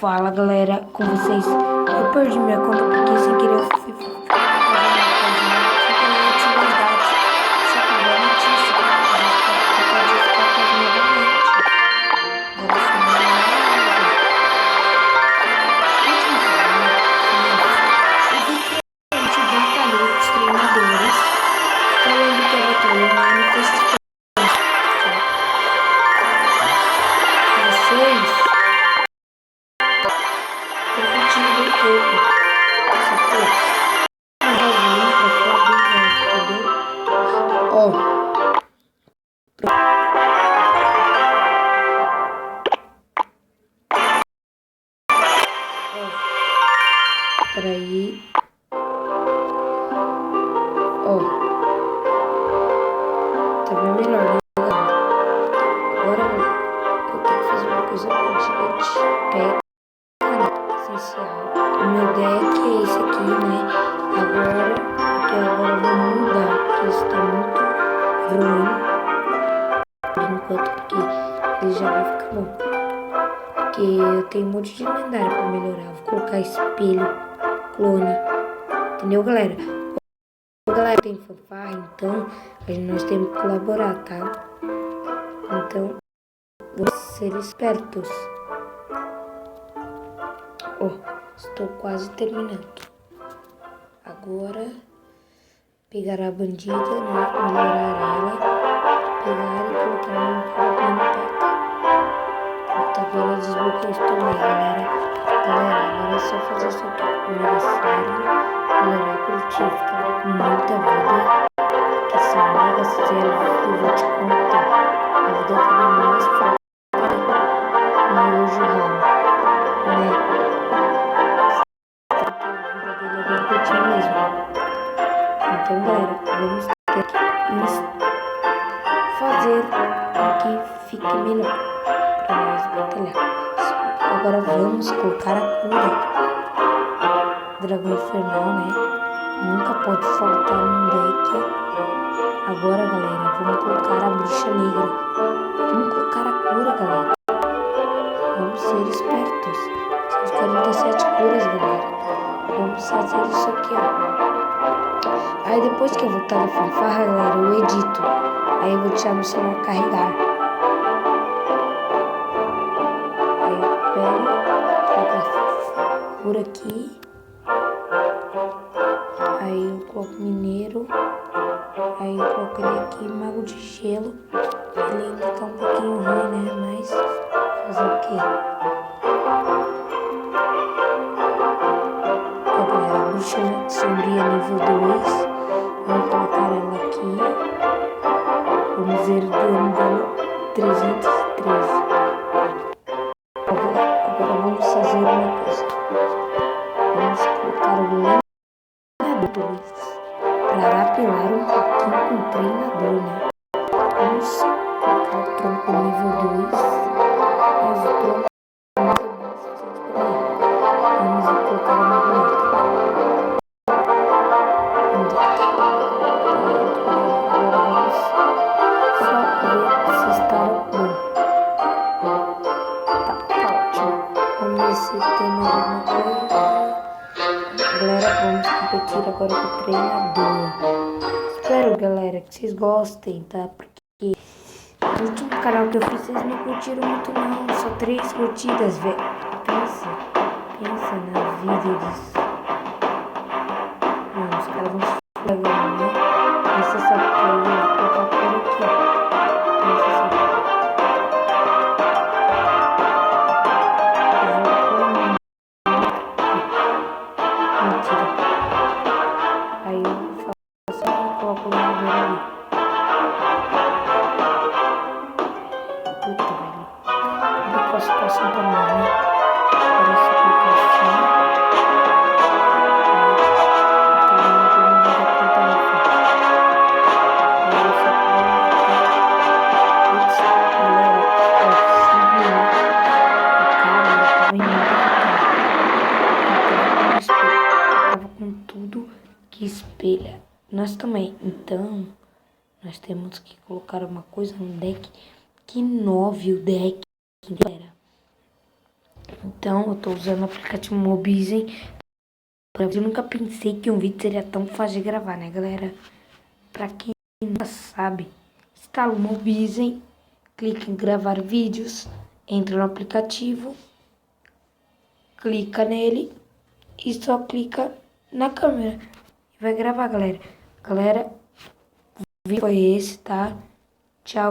Fala galera, com vocês. Eu perdi minha conta porque sem querer eu fui fazer uma coisa, sem querer eu tive os dados. Só que boa notícia, eu pode ficar com novamente. Agora eu sou uma a gente batalhou com os treinadores, falando que a batalha online foi suspensa. Vocês competindo um pouco. Só que não vai vir pra fora bem, entendeu? Ó. Peraí. Ó. Tá bem melhor, né, galera? Agora eu tenho que fazer uma coisa gigante. Pega essencial. O meu deck é esse aqui, né? Agora eu vou mudar, porque isso tá muito ruim. Por enquanto, porque ele já vai ficar bom. Porque eu tenho um monte de lendário pra melhorar. Vou colocar espelho, clone. Entendeu, galera? Galera, tem fanfarra, então nós temos que colaborar, tá? Então, vamos ser espertos. Ó, estou quase terminando. Agora, pegar a bandida, né? Melhorar ela. Pegar e colocar no pack. Pronto, agora desbloqueou isso também, galera. Galera, agora é só fazer isso aqui. Primeira série, melhorar produtivo. Ficar com muita vida. Que esse mega sério, eu vou te contar. A vida dele é mais forte. E hoje ralo, né? A vida dele é bem curtinha mesmo. Então, galera, vamos ter que fazer com que fique melhor para nós batalhar. Agora vamos colocar a cura. Dragão infernal, né? Nunca pode faltar no deck. Agora, galera, vamos colocar a bruxa negra. Vamos colocar a cura, galera. Vamos ser espertos. 147 curas, galera. Vamos fazer isso aqui, ó. Aí depois que eu voltar da fanfarra, galera, eu edito. Aí eu vou deixar no celular carregar. Aí eu pego a cura aqui. Aí eu coloco mineiro. Aí eu coloco ele aqui, mago de gelo. Ele ainda tá um pouquinho ruim, né? Mas fazer o quê? Ó, galera, a bruxa sombria nível 2. Vamos colocar ela aqui. Vamos ver o dano dela. 313. Agora vamos fazer uma coisa. Vamos colocar o treinador. Para apelar um pouquinho com o treinador, né? Vamos colocar o tronco nível 2. Mas o tronco vamos colocar uma bonita. Agora vamos só ver se está bom. Tá ótimo. Vamos ver se tem mais alguma coisa. Galera, vamos competir agora com o treinador. Espero, galera, que vocês gostem, tá? Porque no último canal que eu fiz, vocês não curtiram muito não. Só 3 curtidas, velho. Pensa na vida disso. Não, os caras vão se legal, né? Pensa só que eu vou colocar por aqui, ó. Pensa só. Mentira. Aí eu faço e coloco o nome ali. Puta, velho. Eu posso passar um tamanho, né? Agora só colocar assim. Espelha nós também. Então nós temos que colocar uma coisa no deck que inove o deck, galera. Então, eu tô usando o aplicativo Mobizen. Eu nunca pensei que um vídeo seria tão fácil de gravar, né, galera? Pra quem não sabe, instala o Mobizen, clica em gravar vídeos, entra no aplicativo, clica nele e só clica na câmera. E vai gravar, galera. Galera, o vídeo foi esse, tá? Tchau.